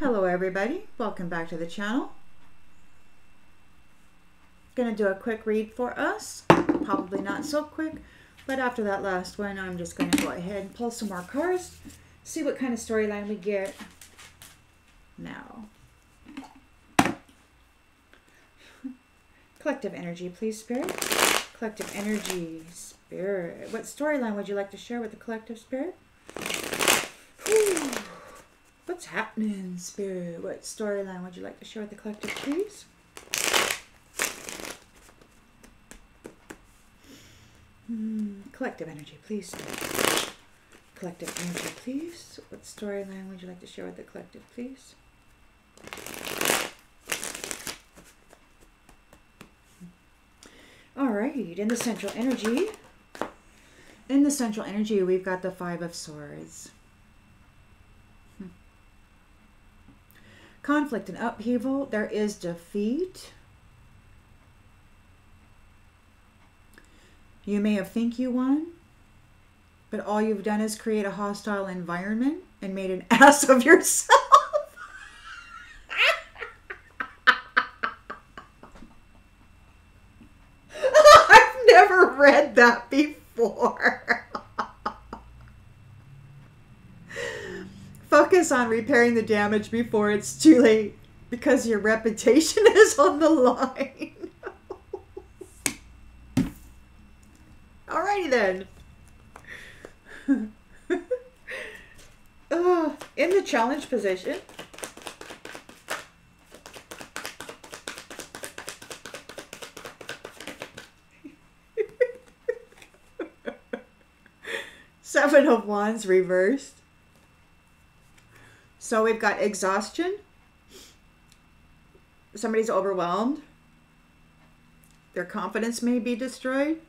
Hello everybody, welcome back to the channel. Gonna do a quick read for us, probably not so quick, but after that last one I'm just gonna go ahead and pull some more cards, see what kind of storyline we get now. Collective energy, please, Spirit. Collective energy, Spirit. What storyline would you like to share with the collective, Spirit? Whew. What's happening, Spirit? What storyline would you like to share with the collective, please? Collective energy, please, Spirit. Collective energy, please. What storyline would you like to share with the collective, please? All right, in the central energy. In the central energy, we've got the Five of Swords. Conflict and upheaval. There is defeat. You may have think you won, but all you've done is create a hostile environment and made an ass of yourself. I've never read that before. Focus on repairing the damage before it's too late, because your reputation is on the line. Alrighty then. In the challenge position. Seven of Wands reversed. So we've got exhaustion. Somebody's overwhelmed. Their confidence may be destroyed.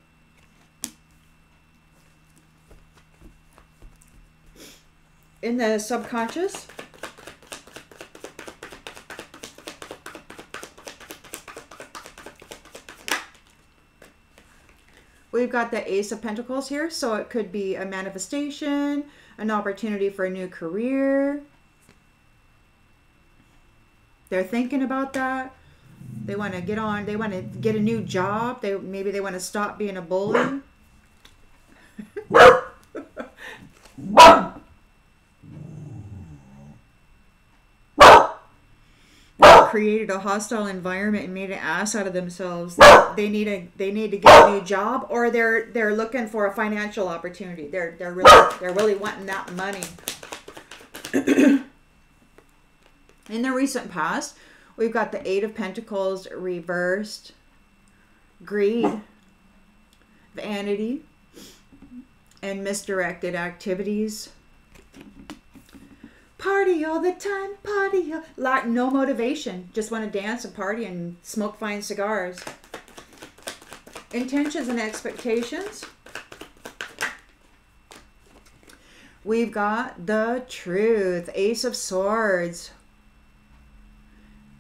In the subconscious, we've got the Ace of Pentacles here. So it could be a manifestation, an opportunity for a new career. They're thinking about that. They want to get on. They want to get a new job. Maybe they want to stop being a bully. Created a hostile environment and made an ass out of themselves. They need to get a new job, or they're looking for a financial opportunity. They're really wanting that money. In the recent past, we've got the Eight of Pentacles reversed, greed, vanity, and misdirected activities. Party all the time, party. Like no motivation. Just want to dance and party and smoke fine cigars. Intentions and expectations. We've got the Truth. Ace of Swords.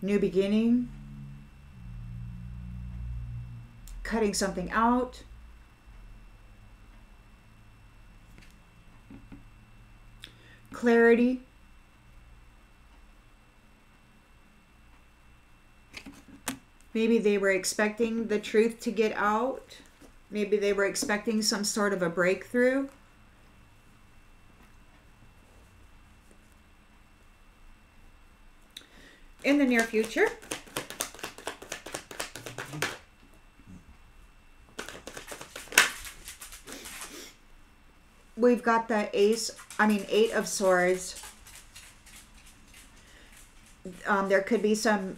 New beginning. Cutting something out. Clarity. Maybe they were expecting the truth to get out. Maybe they were expecting some sort of a breakthrough. In the near future, we've got the Eight of Swords. There could be some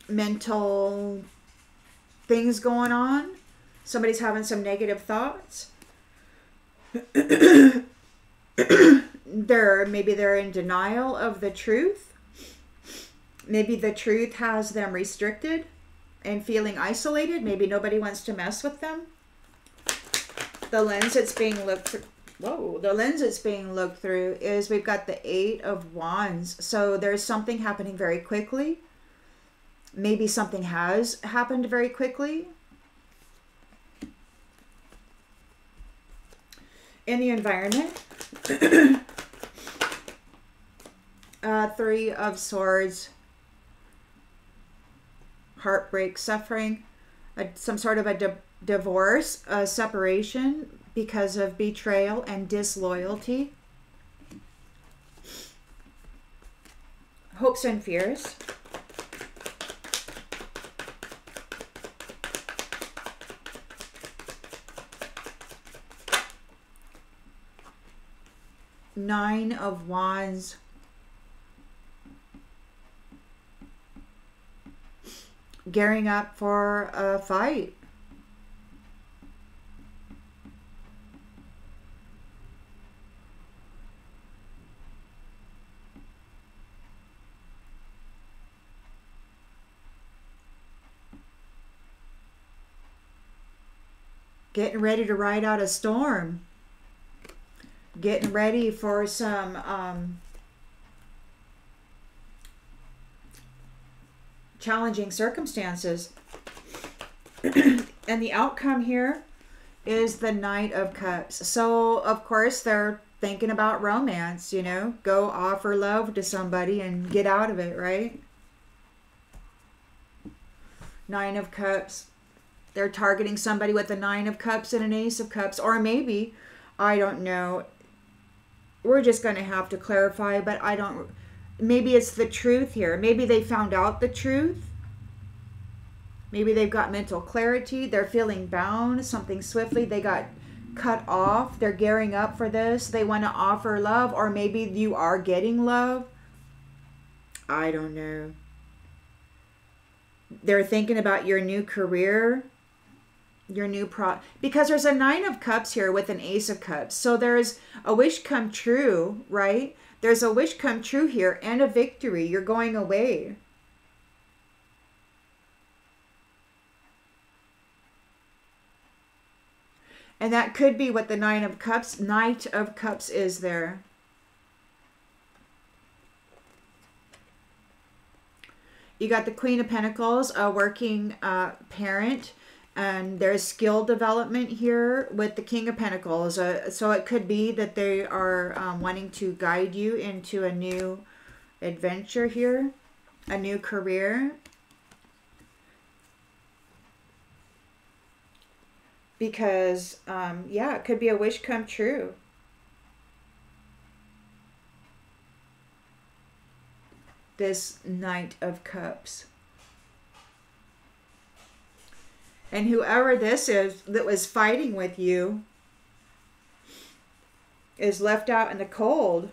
mental things going on. Somebody's having some negative thoughts. Maybe they're in denial of the truth. Maybe the truth has them restricted and feeling isolated. Maybe nobody wants to mess with them. The lens that's being looked through. Whoa, the lens that's being looked through is we've got the Eight of Wands. So there's something happening very quickly. Maybe something has happened very quickly. In the environment, Three of Swords. Heartbreak, suffering, some sort of a divorce, a separation because of betrayal and disloyalty. Hopes and fears. Nine of Wands. Gearing up for a fight. Getting ready to ride out a storm. Getting ready for some challenging circumstances. And the outcome here is the Knight of Cups. So, of course, they're thinking about romance, you know. Go offer love to somebody and get out of it, right? Nine of Cups. They're targeting somebody with a Nine of Cups and an Ace of Cups. Or maybe, I don't know. We're just going to have to clarify, but I don't... Maybe it's the truth here. Maybe they found out the truth. Maybe they've got mental clarity. They're feeling bound. Something swiftly. They got cut off. They're gearing up for this. They want to offer love. Or maybe you are getting love. I don't know. They're thinking about your new career. Your new because there's a Nine of Cups here with an Ace of Cups. So there's a wish come true, right? There's a wish come true here and a victory. You're going away. And that could be what the Nine of Cups, Knight of Cups is there. You got the Queen of Pentacles, a working parent. And there's skill development here with the King of Pentacles. So it could be that they are wanting to guide you into a new adventure here, a new career. Because, yeah, it could be a wish come true. This Knight of Cups. And whoever this is that was fighting with you is left out in the cold.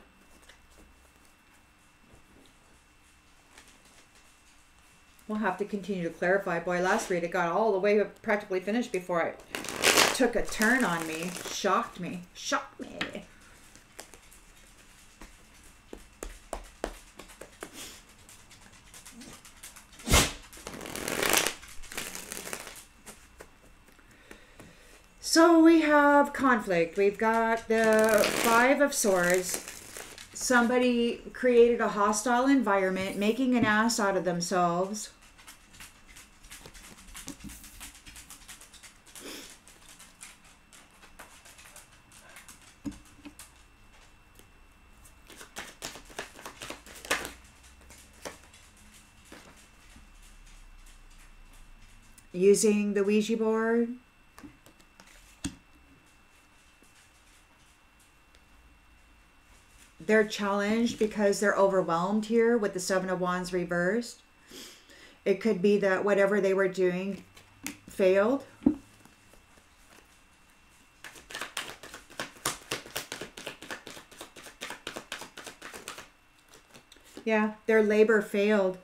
We'll have to continue to clarify. Boy, last read it got all the way practically finished before it took a turn on me. Shocked me. Shocked me. So we have conflict. We've got the Five of Swords. Somebody created a hostile environment, making an ass out of themselves. Using the Ouija board. They're challenged because they're overwhelmed here with the Seven of Wands reversed. It could be that whatever they were doing failed. Yeah, their labor failed.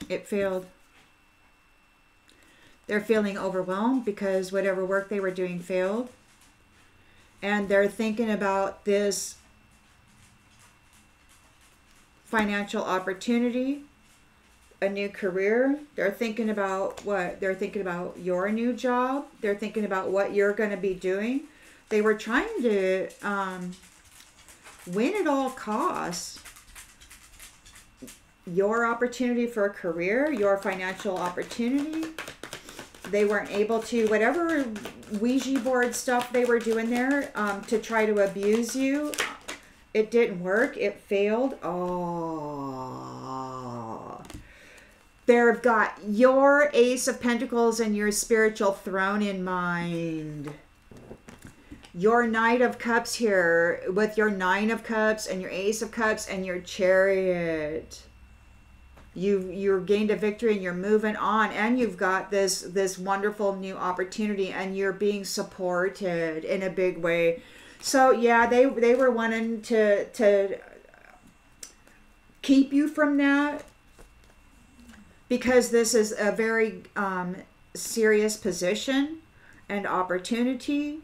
It failed. They're feeling overwhelmed because whatever work they were doing failed. And they're thinking about this financial opportunity, a new career. They're thinking about what? They're thinking about your new job. They're thinking about what you're going to be doing. They were trying to win at all costs. Your opportunity for a career, your financial opportunity. They weren't able to, whatever Ouija board stuff they were doing there to try to abuse you, It didn't work. It failed. Oh. They've got your Ace of Pentacles and your spiritual throne in mind. Your Knight of Cups here with your Nine of Cups and your Ace of Cups and your Chariot. You've gained a victory and you're moving on, and you've got this wonderful new opportunity, and you're being supported in a big way. So yeah, they were wanting to keep you from that, because this is a very serious position and opportunity.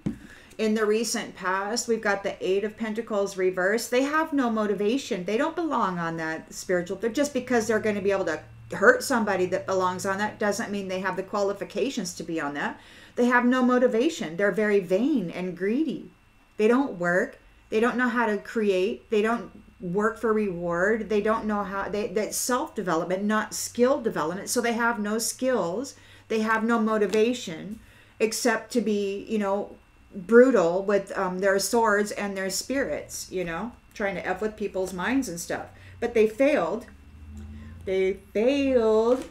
In the recent past, we've got the Eight of Pentacles reversed. They have no motivation. They don't belong on that spiritual. Just because they're going to be able to hurt somebody that belongs on that doesn't mean they have the qualifications to be on that. They have no motivation. They're very vain and greedy. They don't work. They don't know how to create. They don't work for reward. They don't know how. That's self-development, not skill development. So they have no skills. They have no motivation except to be, you know, brutal with their swords and their spirits, you know, trying to F with people's minds and stuff. But they failed. They failed.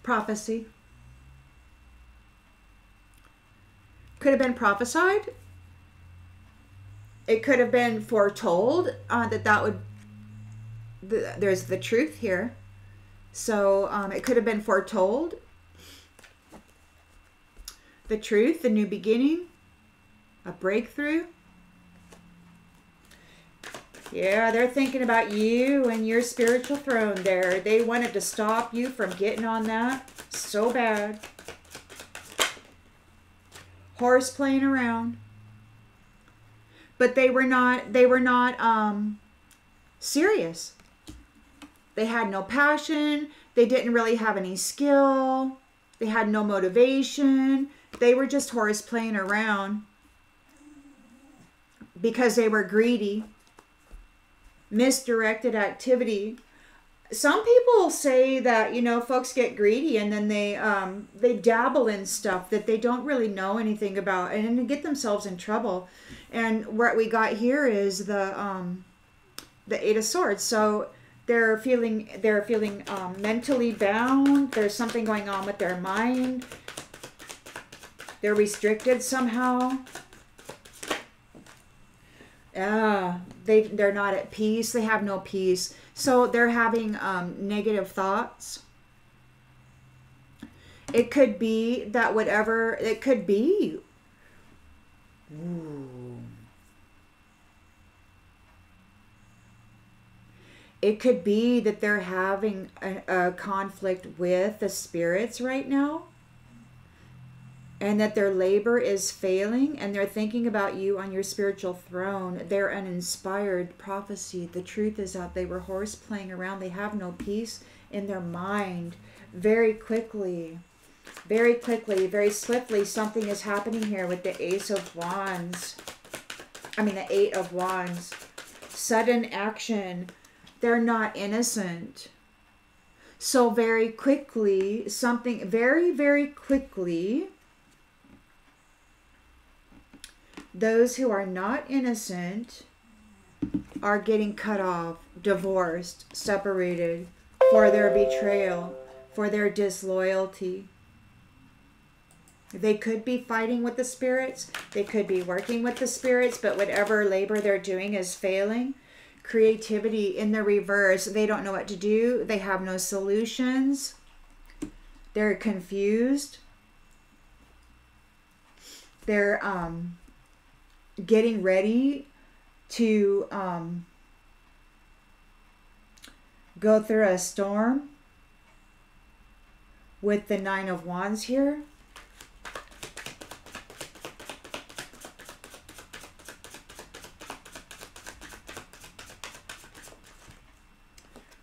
Prophecy. Could have been prophesied. It could have been foretold that would, there's the truth here. So it could have been foretold. The truth, the new beginning, a breakthrough. Yeah, they're thinking about you and your spiritual throne there. They wanted to stop you from getting on that so bad. Horse playing around. But they were not serious. They had no passion. They didn't really have any skill. They had no motivation. They were just horse playing around because they were greedy. Misdirected activity. Some people say that, you know, folks get greedy and then they dabble in stuff that they don't really know anything about, and then get themselves in trouble. And what we got here is the Eight of Swords. So they're feeling mentally bound. There's something going on with their mind. They're restricted somehow. They're not at peace. They have no peace. So they're having negative thoughts. It could be that whatever it could be. Ooh. It could be that they're having a conflict with the spirits right now, and that their labor is failing, and they're thinking about you on your spiritual throne. They're an inspired prophecy. The truth is that they were horse playing around. They have no peace in their mind. Very quickly, very swiftly, something is happening here with the Ace of Wands. I mean, the Eight of Wands. Sudden action. They're not innocent. So very quickly, something very quickly, those who are not innocent are getting cut off, divorced, separated for their betrayal, for their disloyalty. They could be fighting with the spirits. They could be working with the spirits, but whatever labor they're doing is failing. Creativity in the reverse. They don't know what to do. They have no solutions. They're confused. They're getting ready to go through a storm with the Nine of Wands here.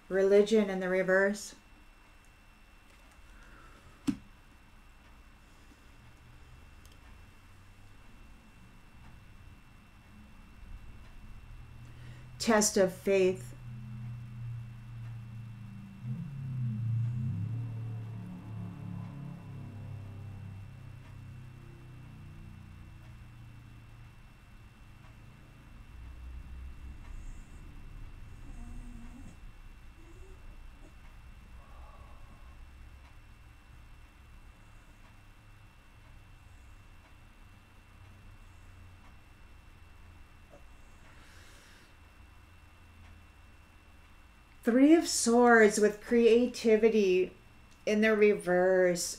Religion in the reverse. Test of faith. Three of Swords with creativity in the reverse.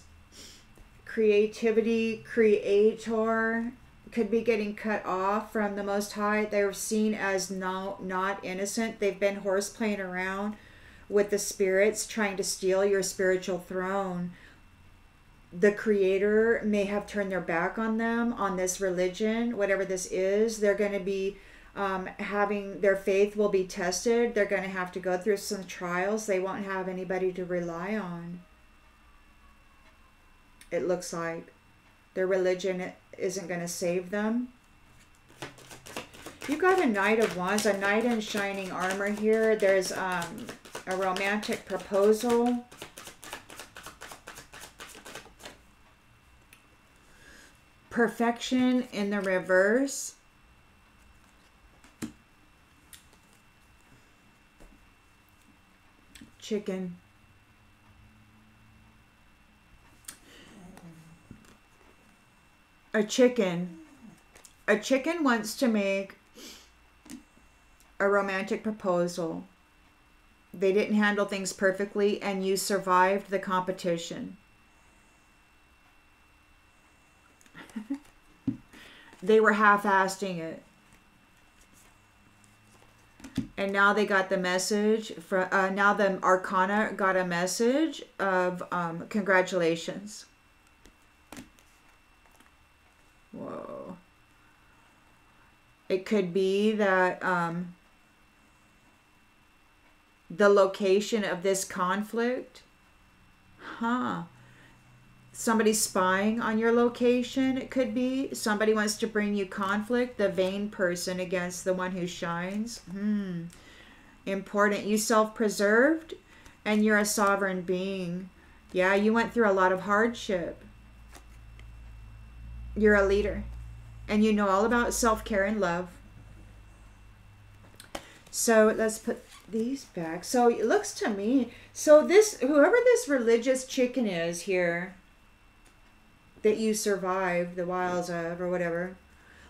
Creativity, creator could be getting cut off from the Most High. They're seen as not innocent. They've been horseplaying around with the spirits trying to steal your spiritual throne. The Creator may have turned their back on them, on this religion, whatever this is. They're going to be having their faith will be tested. They're going to have to go through some trials. They won't have anybody to rely on. It looks like their religion isn't going to save them. You got a Knight of Wands, a knight in shining armor here. There's a romantic proposal. Perfection in the reverse. Chicken. A chicken. A chicken wants to make a romantic proposal. They didn't handle things perfectly and you survived the competition. They were half-assing it. And now they got the message. Now the Arcana got a message of congratulations. Whoa. It could be that the location of this conflict. Somebody's spying on your location. It could be somebody wants to bring you conflict. The vain person against the one who shines. Important. You self-preserved and you're a sovereign being. Yeah, you went through a lot of hardship. You're a leader and you know all about self-care and love. So let's put these back. So it looks to me, so this, whoever this religious chicken is here that you survived the wiles of or whatever,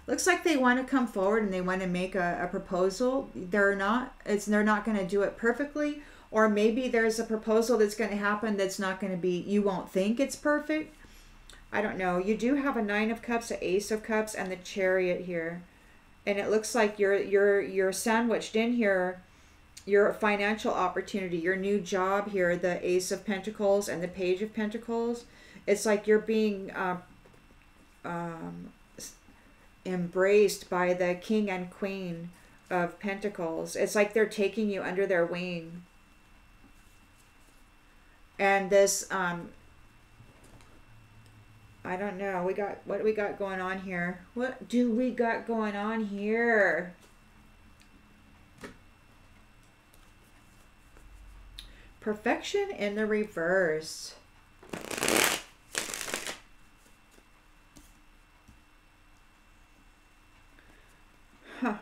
looks like they want to come forward and they want to make a proposal. They're not going to do it perfectly, or maybe there's a proposal that's going to happen that's not going to be, you won't think it's perfect. I don't know. You do have a Nine of Cups, an Ace of Cups, and the Chariot here. And it looks like you're sandwiched in here, your financial opportunity, your new job here, the Ace of Pentacles and the Page of Pentacles. It's like you're being embraced by the King and Queen of Pentacles. It's like they're taking you under their wing. And this... I don't know. What do we got going on here? What do we got going on here? Perfection in the reverse. Huh.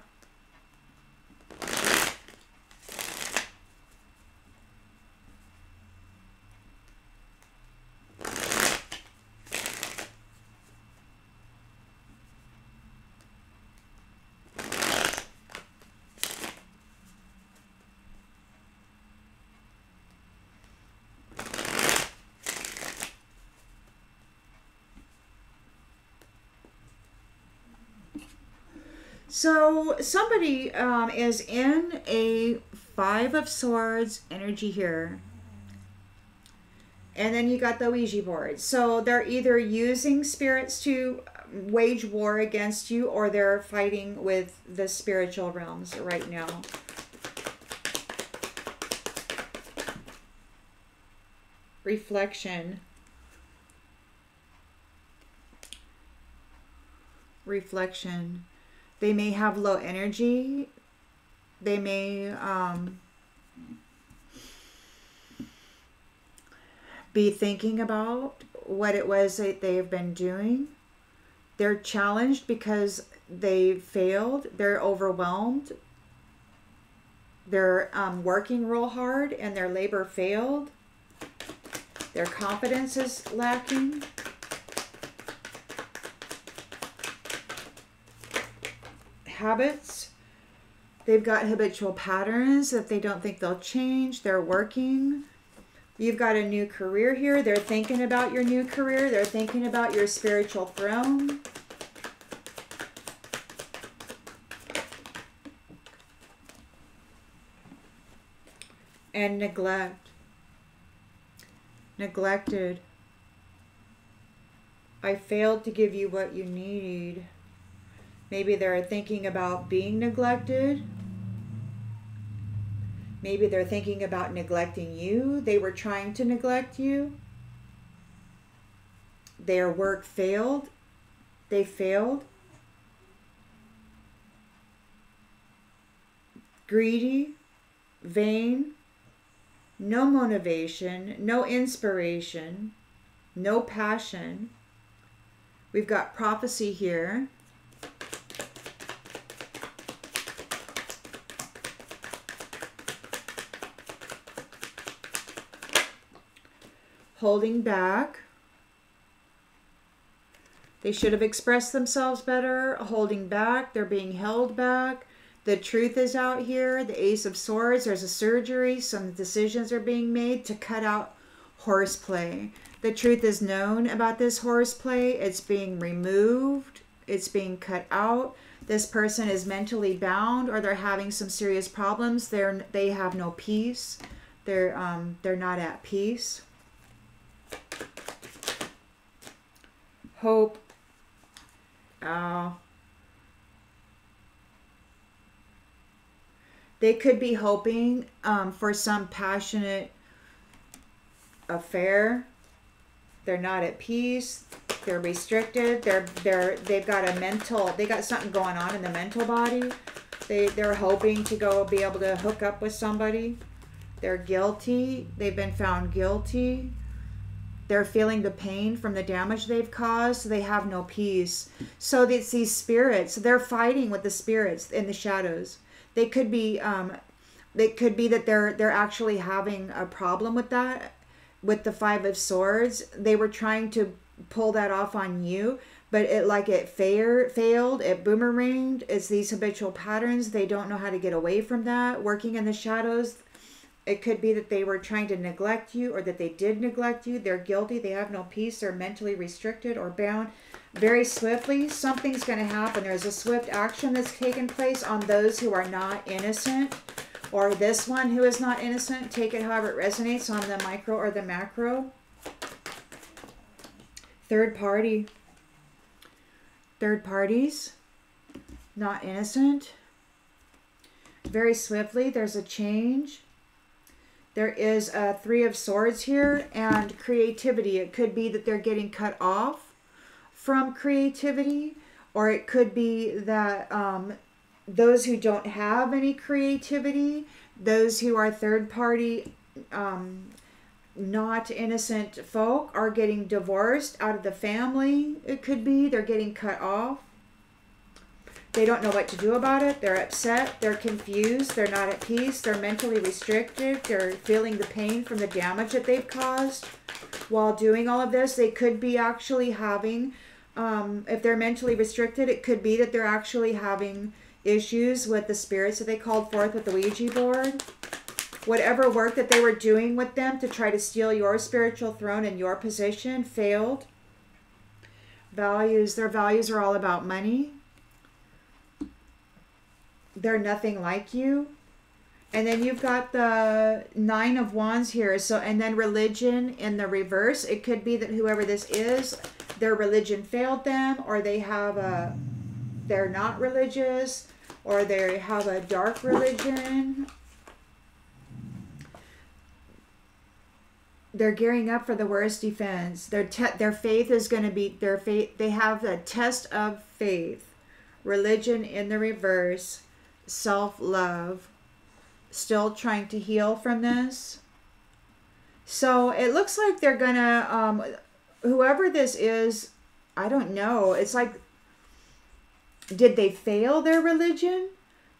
So somebody is in a Five of Swords energy here. And then you got the Ouija board. So they're either using spirits to wage war against you, or they're fighting with the spiritual realms right now. Reflection. Reflection. They may have low energy. They may be thinking about what it was that they've been doing. They're challenged because they failed. They're overwhelmed. They're working real hard and their labor failed. Their confidence is lacking. Habits. They've got habitual patterns that they don't think they'll change. They're working. You've got a new career here. They're thinking about your new career. They're thinking about your spiritual throne. And neglect. Neglected. I failed to give you what you need. Maybe they're thinking about being neglected. Maybe they're thinking about neglecting you. They were trying to neglect you. Their work failed. They failed. Greedy, vain, no motivation, no inspiration, no passion. We've got prophecy here. Holding back. They should have expressed themselves better. Holding back. They're being held back. The truth is out here. The Ace of Swords. There's a surgery. Some decisions are being made to cut out horseplay. The truth is known about this horseplay. It's being removed. It's being cut out. This person is mentally bound, or they're having some serious problems. They have no peace. They're not at peace. Hope. They could be hoping for some passionate affair. They're not at peace. They're restricted. They've got they got something going on in the mental body. They're hoping to be able to hook up with somebody. They're guilty. They've been found guilty. They're feeling the pain from the damage they've caused. They have no peace. So it's these spirits. They're fighting with the spirits in the shadows. They could be that they're actually having a problem with that, with the Five of Swords. They were trying to pull that off on you, but it failed. It boomeranged. It's these habitual patterns. They don't know how to get away from that. Working in the shadows. It could be that they were trying to neglect you, or that they did neglect you. They're guilty. They have no peace. They're mentally restricted or bound. Very swiftly, something's going to happen. There's a swift action that's taken place on those who are not innocent, or this one who is not innocent. Take it however it resonates on the micro or the macro. Third party. Third parties. Not innocent. Very swiftly, there's a change. There is a Three of Swords here, and creativity. It could be that they're getting cut off from creativity, or it could be that those who don't have any creativity, those who are third party, not innocent folk, are getting divorced out of the family. It could be they're getting cut off. They don't know what to do about it. They're upset. They're confused. They're not at peace. They're mentally restricted. They're feeling the pain from the damage that they've caused. While doing all of this, they could be actually having, if they're mentally restricted, it could be that they're actually having issues with the spirits that they called forth with the Ouija board. Whatever work that they were doing with them to try to steal your spiritual throne and your position failed. Values. Their values are all about money. They're nothing like you. And then you've got the Nine of Wands here. So, and then religion in the reverse. It could be that whoever this is, their religion failed them, or they're not religious, or they have a dark religion. They're gearing up for the worst defense. Their faith is going to be their faith. They have a test of faith. Religion in the reverse. Self-love. Still trying to heal from this. So it looks like they're gonna whoever this is, I don't know. It's like, did they fail their religion?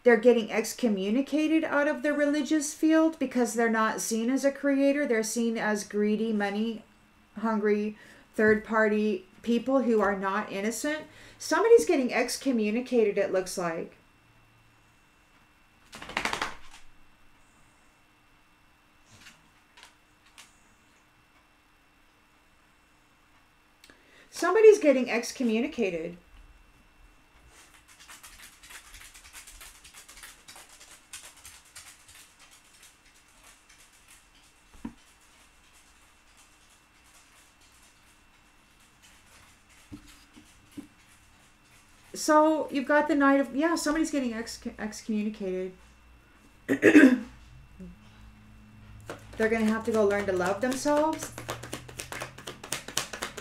They're getting excommunicated out of the religious field because they're not seen as a creator. They're seen as greedy, money hungry, third party people who are not innocent. Somebody's getting excommunicated, it looks like. Somebody's getting excommunicated. So you've got the Knight of, yeah, somebody's getting excommunicated. They're going to have to go learn to love themselves.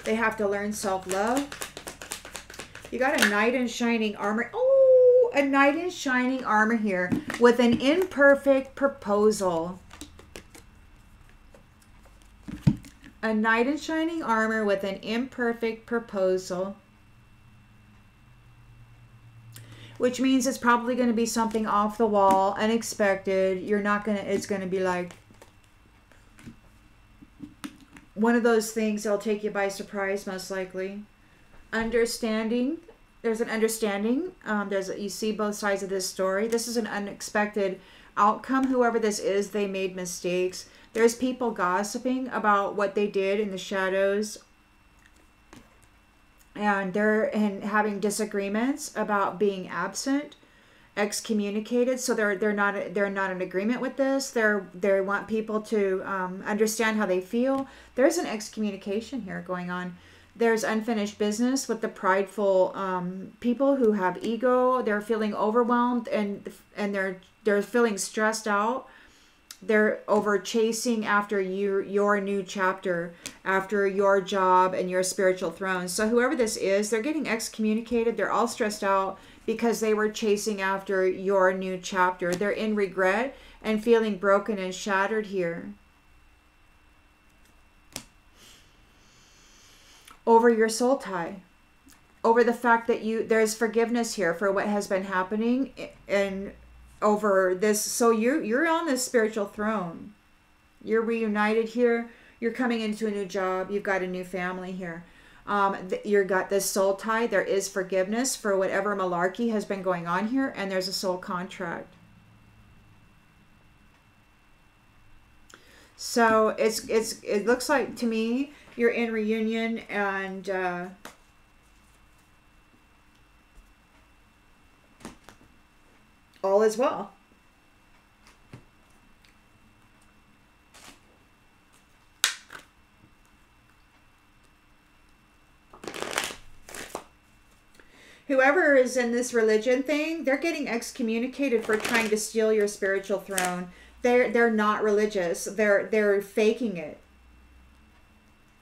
They have to learn self-love. You got a Knight in shining armor. Oh, a Knight in shining armor here with an imperfect proposal. A Knight in shining armor with an imperfect proposal. Which means it's probably going to be something off the wall, unexpected. You're not going to, it's going to be like one of those things that'll take you by surprise, most likely. Understanding. There's an understanding. You see both sides of this story. This is an unexpected outcome. Whoever this is, they made mistakes. There's people gossiping about what they did in the shadows. And they're having disagreements about being absent, excommunicated. So they're not in agreement with this. They want people to understand how they feel. There's an excommunication here going on. There's unfinished business with the prideful people who have ego. They're feeling overwhelmed and they're feeling stressed out. They're over chasing after your new chapter, after your job and your spiritual throne. So whoever this is, they're getting excommunicated. They're all stressed out because they were chasing after your new chapter. They're in regret and feeling broken and shattered here. Over your soul tie. Over the fact that there's forgiveness here for what has been happening and over this. So you're on this spiritual throne. You're reunited here. You're coming into a new job. You've got a new family here. You've got this soul tie. There is forgiveness for whatever malarkey has been going on here, and there's a soul contract. So it looks like to me you're in reunion and all is well. Whoever is in this religion thing, they're getting excommunicated for trying to steal your spiritual throne. They're not religious. They're faking it.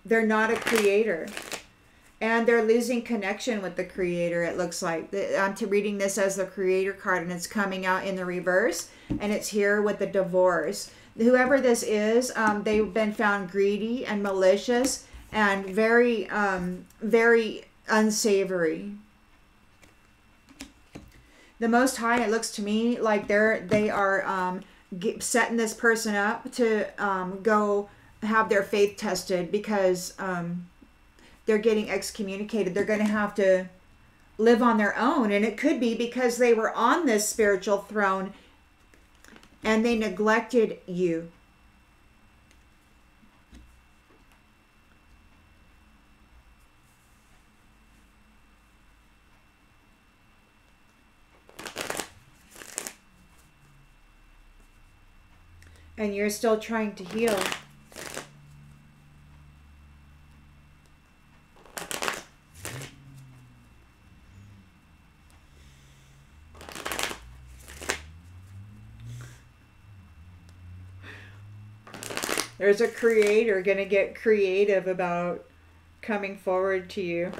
They're not a creator. And they're losing connection with the creator, it looks like. I'm reading this as the creator card, and it's coming out in the reverse. And it's here with the divorce. Whoever this is, they've been found greedy and malicious and very, very unsavory. The Most High, it looks to me like they are setting this person up to go have their faith tested because they're getting excommunicated. They're going to have to live on their own. And it could be because they were on this spiritual throne and they neglected you. And you're still trying to heal. There's a creator going to get creative about coming forward to you.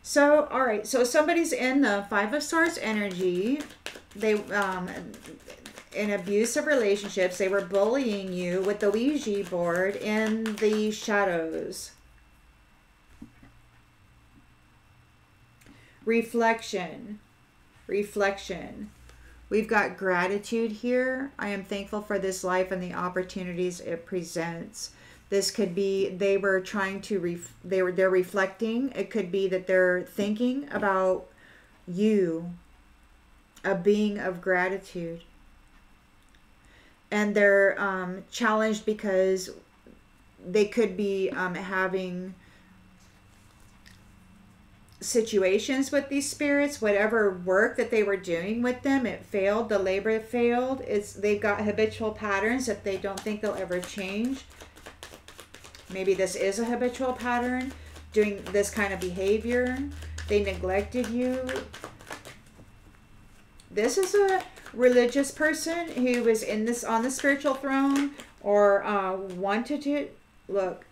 So, all right. So somebody's in the Five of Swords energy. They, in abusive relationships, they were bullying you with the Ouija board in the shadows. Reflection. Reflection. We've got gratitude here. I am thankful for this life and the opportunities it presents. This could be they were trying to they're reflecting. It could be that they're thinking about you, a being of gratitude. And they're challenged because they could be having situations with these spirits. Whatever work that they were doing with them, it failed. The labor failed. They've got habitual patterns that they don't think they'll ever change. Maybe this is a habitual pattern, doing this kind of behavior. They neglected you. This is a religious person who was in this on the spiritual throne, or wanted to look.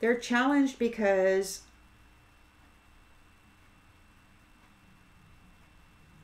They're challenged because,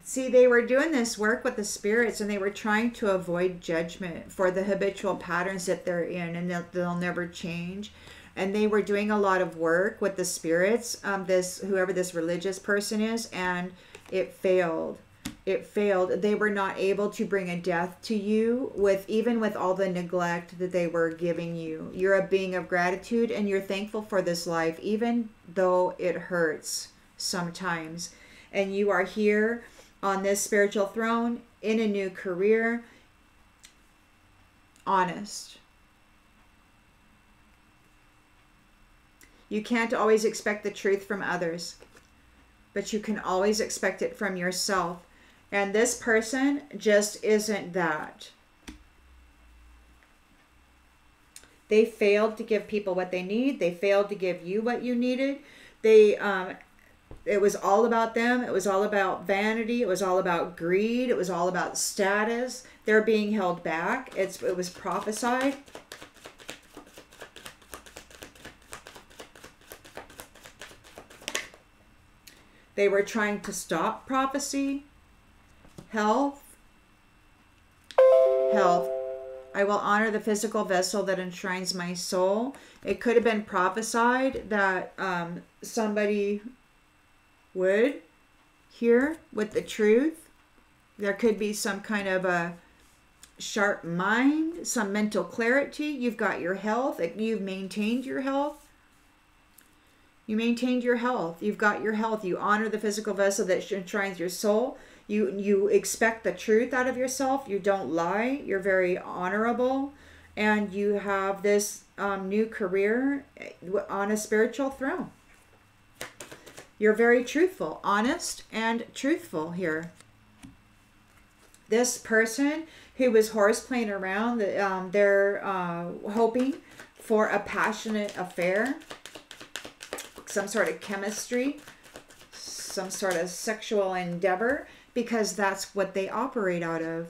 see, they were doing this work with the spirits and they were trying to avoid judgment for the habitual patterns that they're in and that they'll never change. And they were doing a lot of work with the spirits, whoever this religious person is, and it failed. It failed. They were not able to bring a death to you even with all the neglect that they were giving you. You're a being of gratitude and you're thankful for this life, even though it hurts sometimes. And you are here on this spiritual throne in a new career, honest. You can't always expect the truth from others, but you can always expect it from yourself. And this person just isn't that. They failed to give people what they need. They failed to give you what you needed. It was all about them. It was all about vanity. It was all about greed. It was all about status. They're being held back. It was prophesied. They were trying to stop prophecy. Health. I will honor the physical vessel that enshrines my soul. It could have been prophesied that somebody would hear with the truth. There could be some kind of a sharp mind, some mental clarity. You've got your health. You've maintained your health. You maintained your health. You've got your health. You honor the physical vessel that enshrines your soul. You expect the truth out of yourself. You don't lie. You're very honorable. And you have this new career on a spiritual throne. You're very truthful, honest, and truthful here. This person who was horseplaying around, they're hoping for a passionate affair, some sort of chemistry, some sort of sexual endeavor, because that's what they operate out of.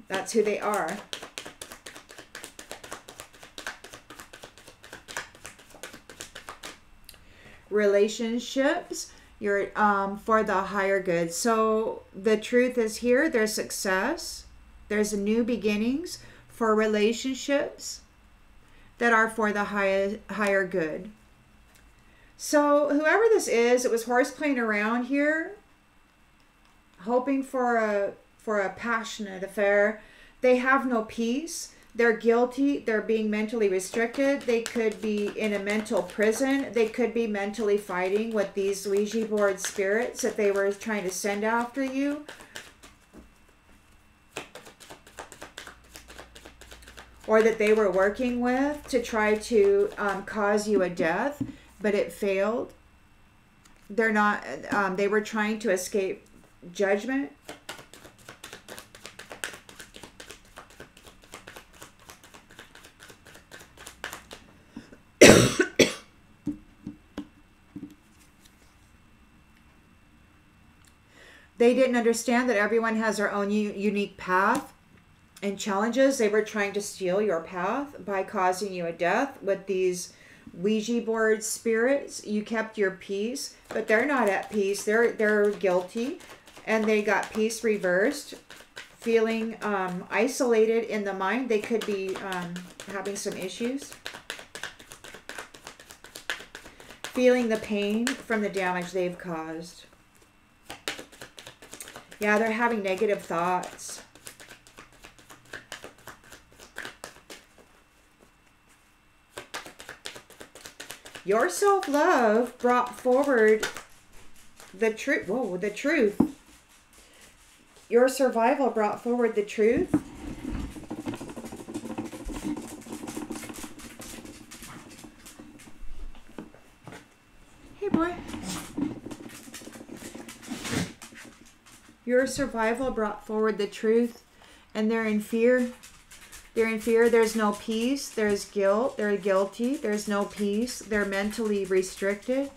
That's who they are. Relationships, you're for the higher good. So the truth is here, there's success. There's new beginnings for relationships that are for the higher good. So whoever this is, it was horseplaying around here, hoping for a passionate affair. They have no peace. They're guilty. They're being mentally restricted. They could be in a mental prison. They could be mentally fighting with these Ouija board spirits that they were trying to send after you. Or that they were working with to try to cause you a death, but it failed. They're not, they were trying to escape judgment. They didn't understand that everyone has their own unique path and challenges. They were trying to steal your path by causing you a death with these Ouija board spirits, you kept your peace, but they're not at peace. They're guilty, and they got peace reversed. Feeling isolated in the mind. They could be having some issues. Feeling the pain from the damage they've caused. Yeah, they're having negative thoughts. Your self-love brought forward the truth. Whoa, the truth. Your survival brought forward the truth. Hey, boy. Your survival brought forward the truth, and they're in fear. They're in fear. There's no peace. There's guilt. They're guilty. There's no peace. They're mentally restricted.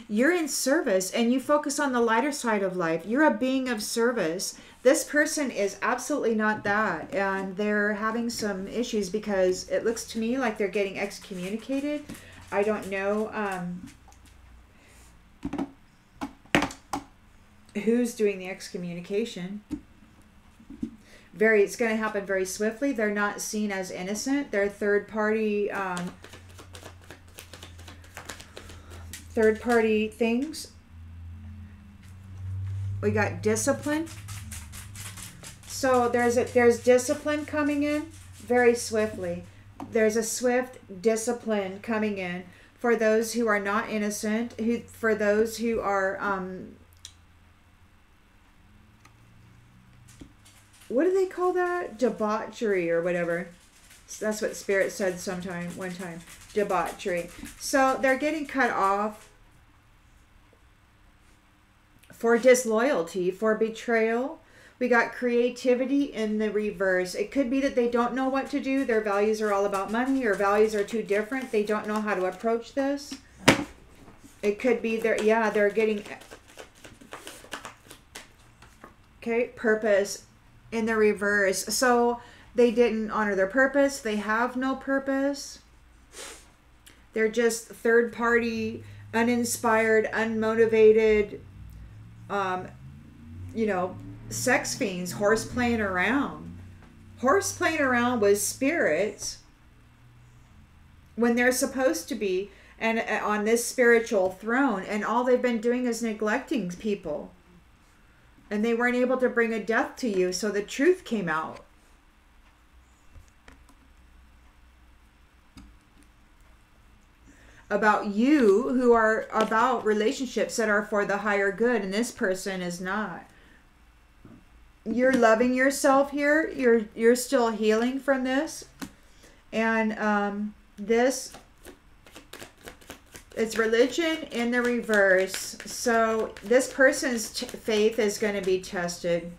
You're in service, and you focus on the lighter side of life. You're a being of service. This person is absolutely not that, and they're having some issues because it looks to me like they're getting excommunicated. I don't know who's doing the excommunication. It's going to happen very swiftly. They're not seen as innocent. They're third party things. We got discipline. So there's discipline coming in very swiftly. There's a swift discipline coming in for those who are not innocent, for those who are what do they call that? Debauchery or whatever. That's what Spirit said one time. Debauchery. So they're getting cut off for disloyalty, for betrayal. We got creativity in the reverse. It could be that they don't know what to do. Their values are all about money, or values are too different. They don't know how to approach this. It could be they're getting purpose in the reverse. So they didn't honor their purpose. They have no purpose. They're just third party, uninspired, unmotivated, sex fiends, horse playing around. Horse playing around with spirits when they're supposed to be and on this spiritual throne, and all they've been doing is neglecting people. And they weren't able to bring a death to you, so the truth came out. About you, who are about relationships that are for the higher good, and this person is not. You're loving yourself here. You're still healing from this. And it's religion in the reverse. So this person's faith is going to be tested.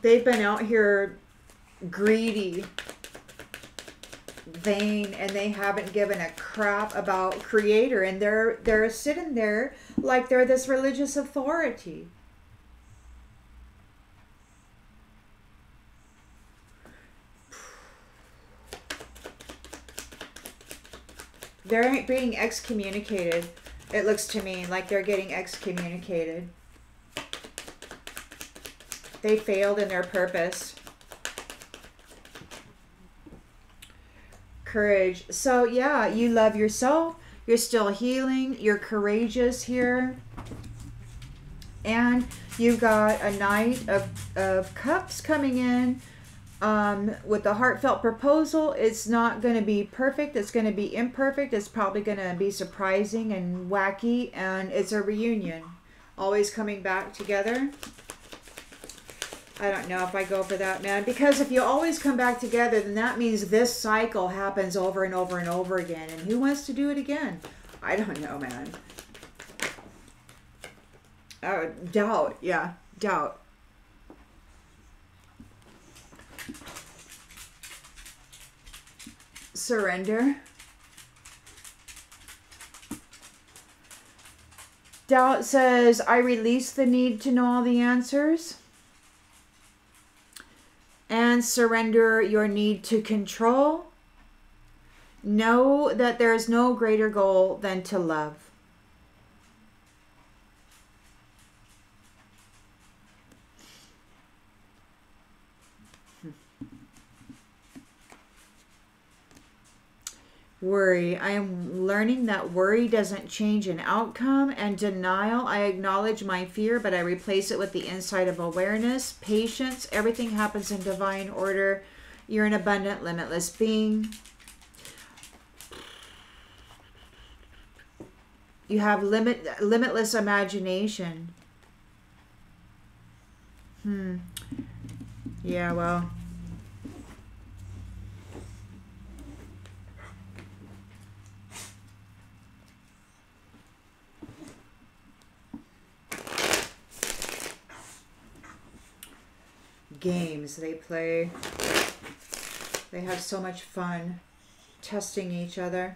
They've been out here greedy, vain, and they haven't given a crap about Creator, and they're sitting there like they're this religious authority. They're being excommunicated. It looks to me like they're getting excommunicated. They failed in their purpose. Courage. So yeah, you love yourself. You're still healing. You're courageous here. And you've got a Knight of Cups coming in with a heartfelt proposal. It's not going to be perfect. It's going to be imperfect. It's probably going to be surprising and wacky. And it's a reunion. Always coming back together. I don't know if I go for that, man. Because if you always come back together, then that means this cycle happens over and over and over again. And who wants to do it again? I don't know, man. Doubt. Yeah, doubt. Surrender. Doubt says, I release the need to know all the answers. And and surrender your need to control. Know that there is no greater goal than to love. Worry. I am learning that worry doesn't change an outcome. And denial. I acknowledge my fear, but I replace it with the insight of awareness. Patience. Everything happens in divine order. You're an abundant, limitless being. You have limitless imagination. Yeah, well. Games they play. They have so much fun testing each other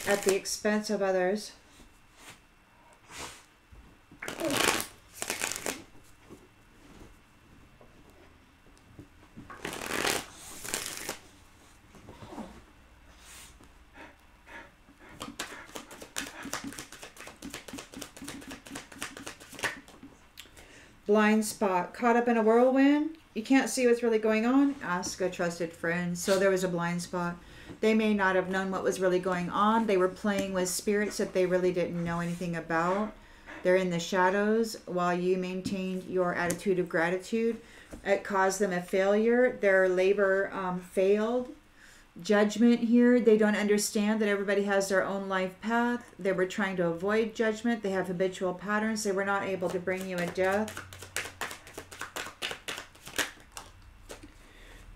at the expense of others. Blind spot. Caught up in a whirlwind. You can't see what's really going on. Ask a trusted friend. So there was a blind spot. They may not have known what was really going on. They were playing with spirits that they really didn't know anything about. They're in the shadows while you maintained your attitude of gratitude. It caused them a failure. Their labor failed. Judgment here. They don't understand that everybody has their own life path. They were trying to avoid judgment. They have habitual patterns. They were not able to bring you a death.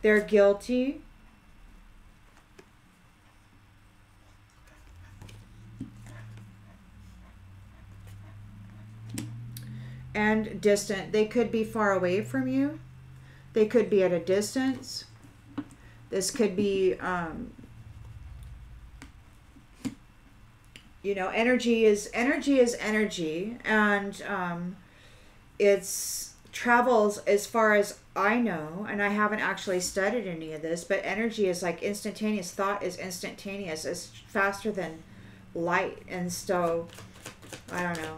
They're guilty. And distant. They could be far away from you. They could be at a distance. This could be, you know, energy is energy, and it's travels as far as I know, and I haven't actually studied any of this, but energy is like instantaneous. Thought is instantaneous. It's faster than light, and so I don't know.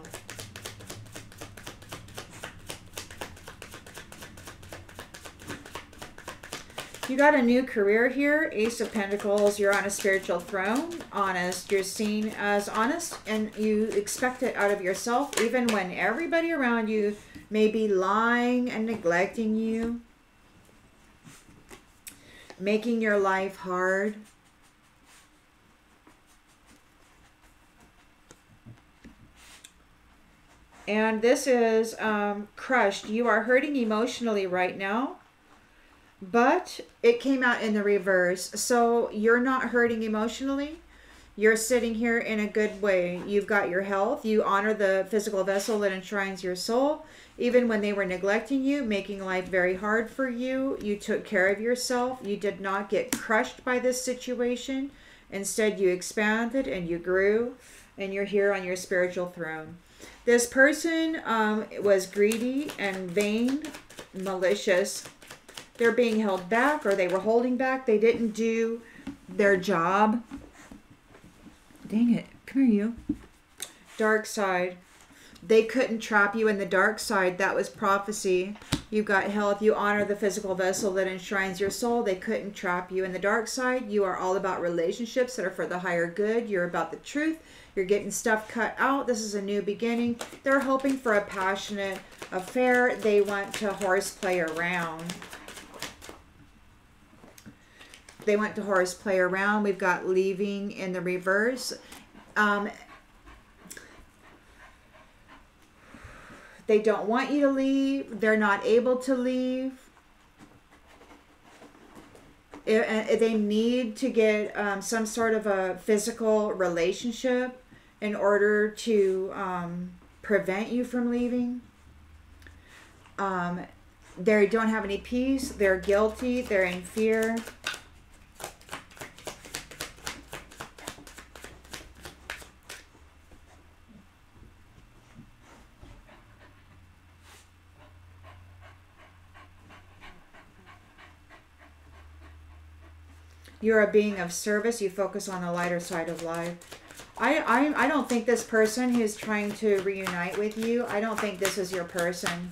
You got a new career here, Ace of Pentacles. You're on a spiritual throne, honest. You're seen as honest, and you expect it out of yourself, even when everybody around you may be lying and neglecting you, making your life hard. And this is crushed. You are hurting emotionally right now. But it came out in the reverse. So you're not hurting emotionally. You're sitting here in a good way. You've got your health. You honor the physical vessel that enshrines your soul. Even when they were neglecting you, making life very hard for you, you took care of yourself. You did not get crushed by this situation. Instead, you expanded and you grew. And you're here on your spiritual throne. This person was greedy and vain, malicious. They're being held back, or they were holding back. They didn't do their job. Dang it. Come here, you. Dark side. They couldn't trap you in the dark side. That was prophecy. You've got health. You honor the physical vessel that enshrines your soul. They couldn't trap you in the dark side. You are all about relationships that are for the higher good. You're about the truth. You're getting stuff cut out. This is a new beginning. They're hoping for a passionate affair. They want to horseplay around. They went to horseplay around. We've got leaving in the reverse. They don't want you to leave. They're not able to leave. They need to get some sort of a physical relationship in order to prevent you from leaving. They don't have any peace. They're guilty. They're in fear. You're a being of service. You focus on the lighter side of life. I don't think this person who's trying to reunite with you, I don't think this is your person.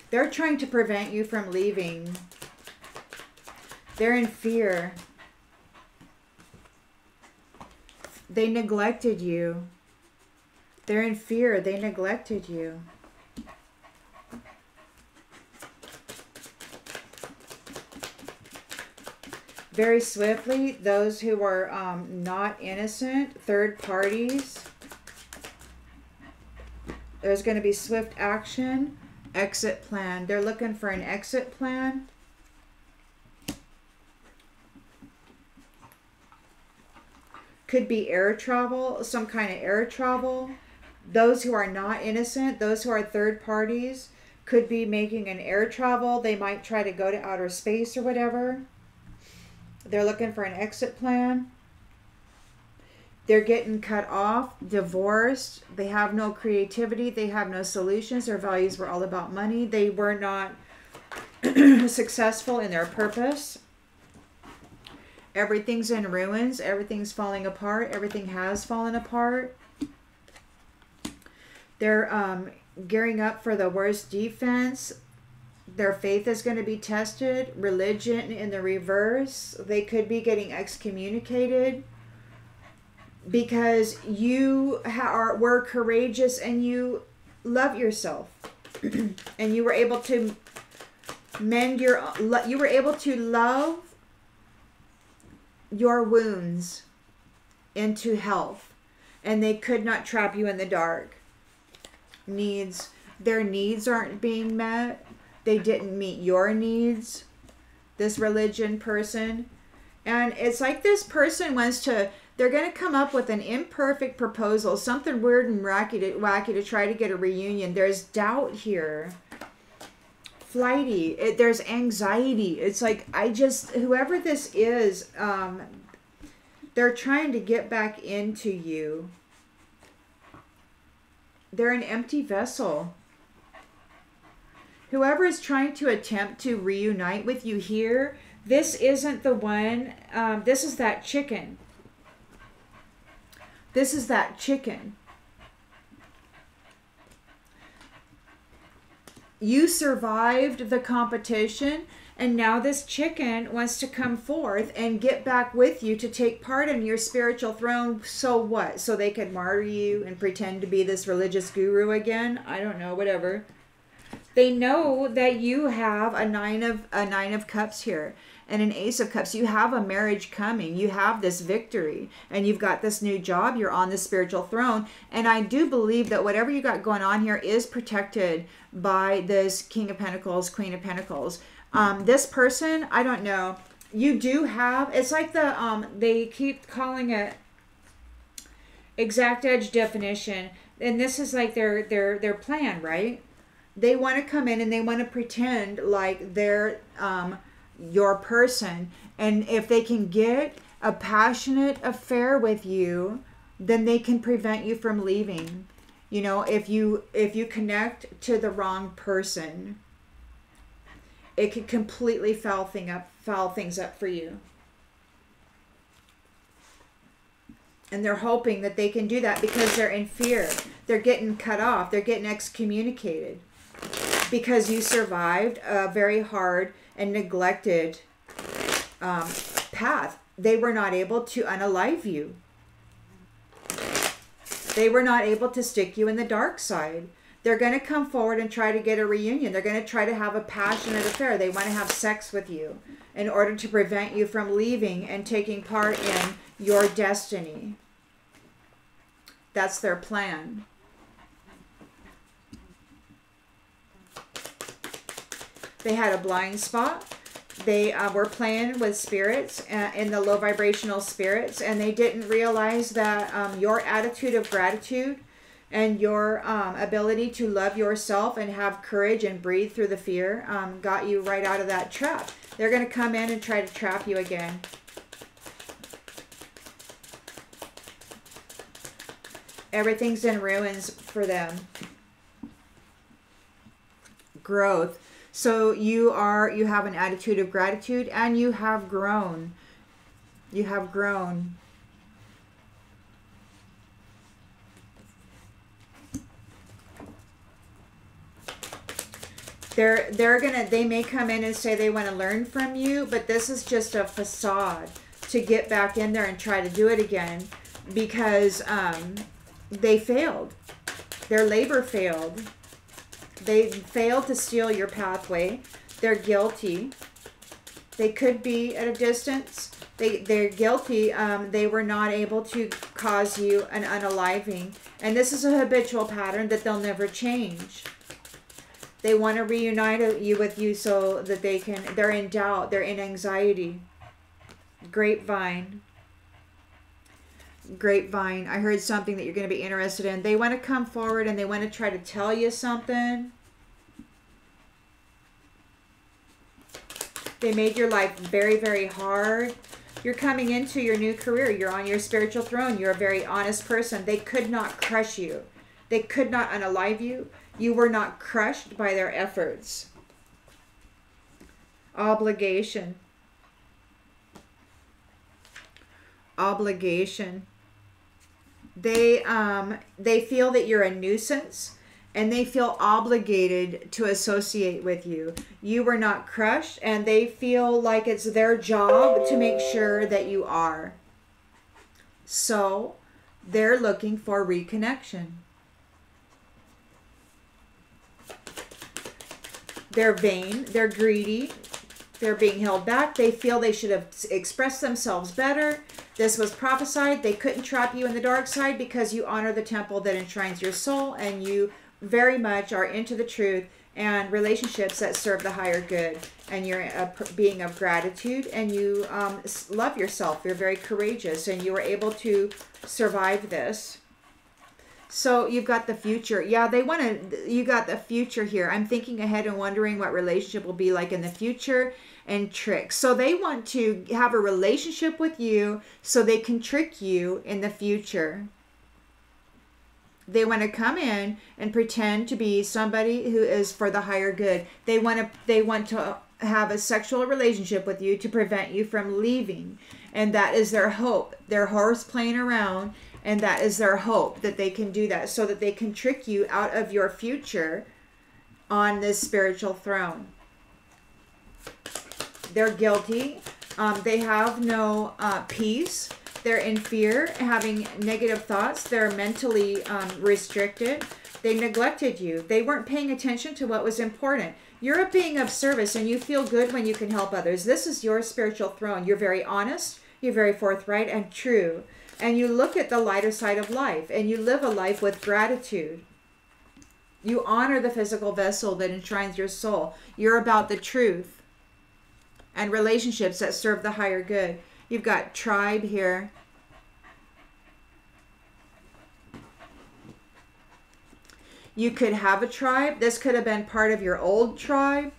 They're trying to prevent you from leaving. They're in fear. They neglected you. They're in fear. They neglected you. Very swiftly, those who are not innocent, third parties, there's going to be swift action, exit plan. They're looking for an exit plan. Could be air travel, some kind of air travel. Those who are not innocent, those who are third parties, could be making an air travel. They might try to go to outer space or whatever. They're looking for an exit plan. They're getting cut off, divorced. They have no creativity. They have no solutions. Their values were all about money. They were not successful in their purpose. Everything's in ruins. Everything's falling apart. Everything has fallen apart. They're gearing up for the worst defense. Their faith is going to be tested. Religion in the reverse. They could be getting excommunicated because you were courageous and you love yourself. And you were able to you were able to love your wounds into health. And they could not trap you in the dark. Their needs aren't being met. They didn't meet your needs, this religion person. And it's like this person they're going to come up with an imperfect proposal, something weird and wacky to try to get a reunion. There's doubt here. Flighty. There's anxiety. It's like, whoever this is, they're trying to get back into you. They're an empty vessel. Whoever is trying to attempt to reunite with you here, this isn't the one. This is that chicken. This is that chicken. You survived the competition, and now this chicken wants to come forth and get back with you to take part in your spiritual throne. So what? So they could martyr you and pretend to be this religious guru again? I don't know, whatever. They know that you have a nine of cups here and an ace of cups. You have a marriage coming. You have this victory and you've got this new job. You're on the spiritual throne. And I do believe that whatever you got going on here is protected by this King of Pentacles, Queen of Pentacles. This person, I don't know. You do have, it's like they keep calling it exact edge definition. And this is like their plan, right? They want to come in and they want to pretend like they're your person. And if they can get a passionate affair with you, then they can prevent you from leaving. You know, if you connect to the wrong person, it could completely foul things up for you. And they're hoping that they can do that because they're in fear. They're getting cut off. They're getting excommunicated. Because you survived a very hard and neglected path. They were not able to unalive you. They were not able to stick you in the dark side. They're going to come forward and try to get a reunion. They're going to try to have a passionate affair. They want to have sex with you in order to prevent you from leaving and taking part in your destiny. That's their plan. They had a blind spot. They were playing with spirits, in the low vibrational spirits, and they didn't realize that your attitude of gratitude and your ability to love yourself and have courage and breathe through the fear got you right out of that trap. They're going to come in and try to trap you again. Everything's in ruins for them. Growth. So you have an attitude of gratitude, and you have grown. You have grown. They may come in and say they want to learn from you, but this is just a facade to get back in there and try to do it again, because they failed. Their labor failed. They failed to steal your pathway. They're guilty. They could be at a distance. They're guilty. They were not able to cause you an unaliving. And this is a habitual pattern that they'll never change. They want to reunite you with you so that they're in doubt. They're in anxiety. Grapevine. Grapevine. I heard something that you're going to be interested in. They want to come forward and they want to try to tell you something. They made your life very, very hard. You're coming into your new career. You're on your spiritual throne. You're a very honest person. They could not crush you. They could not unalive you. You were not crushed by their efforts. Obligation. Obligation. They feel that you're a nuisance, and they feel obligated to associate with you. You were not crushed, and they feel like it's their job to make sure that you are. So they're looking for reconnection. They're vain, they're greedy, they're being held back. They feel they should have expressed themselves better. This was prophesied. They couldn't trap you in the dark side because you honor the temple that enshrines your soul, and you very much are into the truth and relationships that serve the higher good. And you're a being of gratitude, and you love yourself. You're very courageous, and you were able to survive this. So you've got the future. Yeah, you got the future here. I'm thinking ahead and wondering what relationship will be like in the future, and tricks. So they want to have a relationship with you so they can trick you in the future. They want to come in and pretend to be somebody who is for the higher good. They want to have a sexual relationship with you to prevent you from leaving. And that is their hope. Their horse playing around. And that is their hope, that they can do that so that they can trick you out of your future on this spiritual throne. They're guilty. They have no peace. They're in fear, having negative thoughts. They're mentally restricted. They neglected you. They weren't paying attention to what was important. You're a being of service, and you feel good when you can help others. This is your spiritual throne. You're very honest. You're very forthright and true. And you look at the lighter side of life, and you live a life with gratitude. You honor the physical vessel that enshrines your soul. You're about the truth and relationships that serve the higher good. You've got tribe here. You could have a tribe. This could have been part of your old tribe.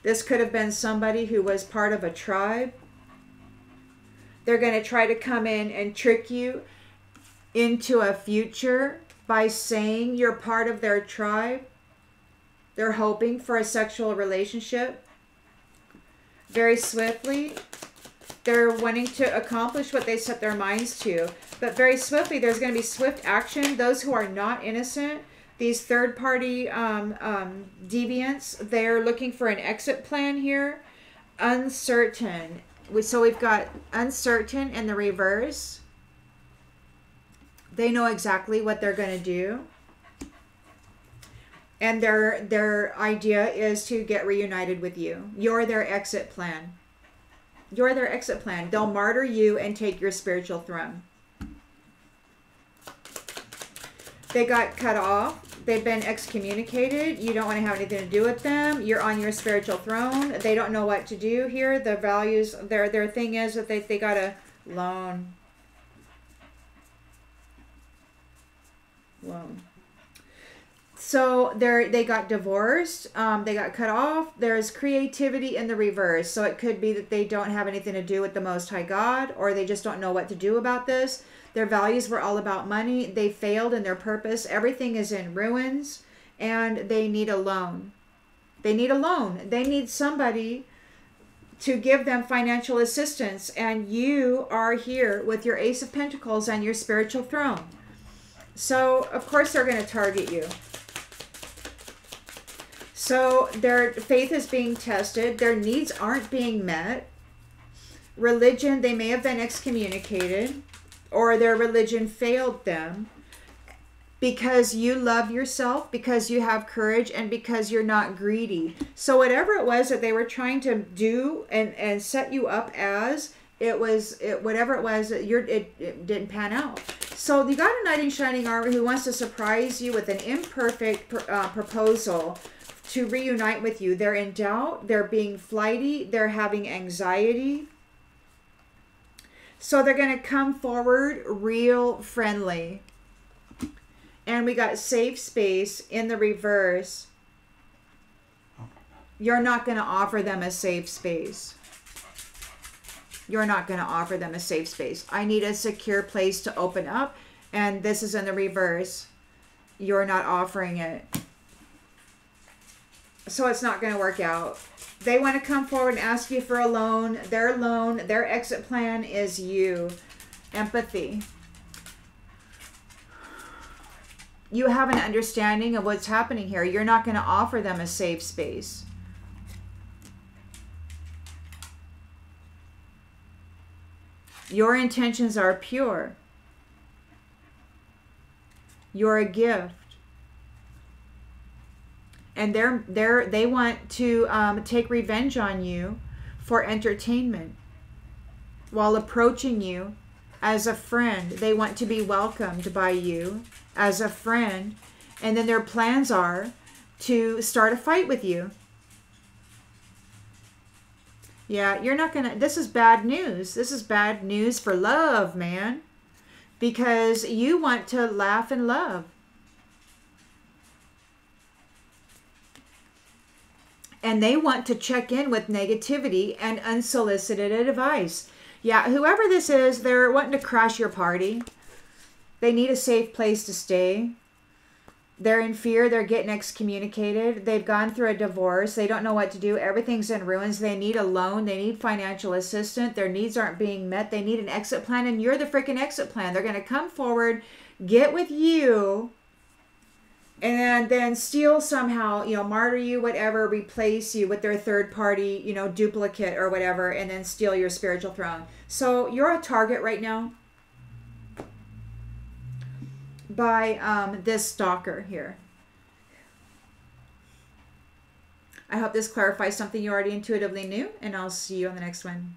This could have been somebody who was part of a tribe. They're going to try to come in and trick you into a future by saying you're part of their tribe. They're hoping for a sexual relationship. Very swiftly, they're wanting to accomplish what they set their minds to. But very swiftly, there's going to be swift action. Those who are not innocent, these third-party deviants, they're looking for an exit plan here. Uncertain. So we've got uncertain in the reverse. They know exactly what they're going to do. And their idea is to get reunited with you. You're their exit plan. You're their exit plan. They'll martyr you and take your spiritual throne. They got cut off. They've been excommunicated. You don't want to have anything to do with them. You're on your spiritual throne. They don't know what to do here. The values, their thing is that they got a loan. Loan. So they got divorced. They got cut off. There's creativity in the reverse. So it could be that they don't have anything to do with the Most High God, or they just don't know what to do about this. Their values were all about money. They failed in their purpose. Everything is in ruins. and they need a loan. They need a loan. They need somebody to give them financial assistance, and you are here with your Ace of Pentacles and your spiritual throne. So, of course, they're going to target you. So, their faith is being tested. Their needs aren't being met. Religion, they may have been excommunicated, or their religion failed them. Because you love yourself, because you have courage, and because you're not greedy. So whatever it was that they were trying to do and set you up as, whatever it was, it didn't pan out. So you got a knight in shining armor who wants to surprise you with an imperfect proposal to reunite with you. They're in doubt. They're being flighty. They're having anxiety. So they're going to come forward real friendly. And we got safe space in the reverse. You're not going to offer them a safe space. You're not going to offer them a safe space. I need a secure place to open up. And this is in the reverse. You're not offering it. So it's not going to work out. They want to come forward and ask you for a loan. Their exit plan is you. Empathy. You have an understanding of what's happening here. You're not going to offer them a safe space. Your intentions are pure. You're a gift. And they want to take revenge on you for entertainment. While approaching you as a friend, they want to be welcomed by you as a friend, and then their plans are to start a fight with you. Yeah, you're not gonna, this is bad news. This is bad news for love, man. Because you want to laugh and love. And they want to check in with negativity and unsolicited advice. Yeah, whoever this is, they're wanting to crash your party. They need a safe place to stay. They're in fear. They're getting excommunicated. They've gone through a divorce. They don't know what to do. Everything's in ruins. They need a loan. They need financial assistance. Their needs aren't being met. They need an exit plan, and you're the freaking exit plan. They're going to come forward, get with you, and then steal somehow, martyr you, whatever, replace you with their third party, duplicate or whatever, and then steal your spiritual throne. So you're a target right now by this stalker here. I hope this clarifies something you already intuitively knew, and I'll see you on the next one.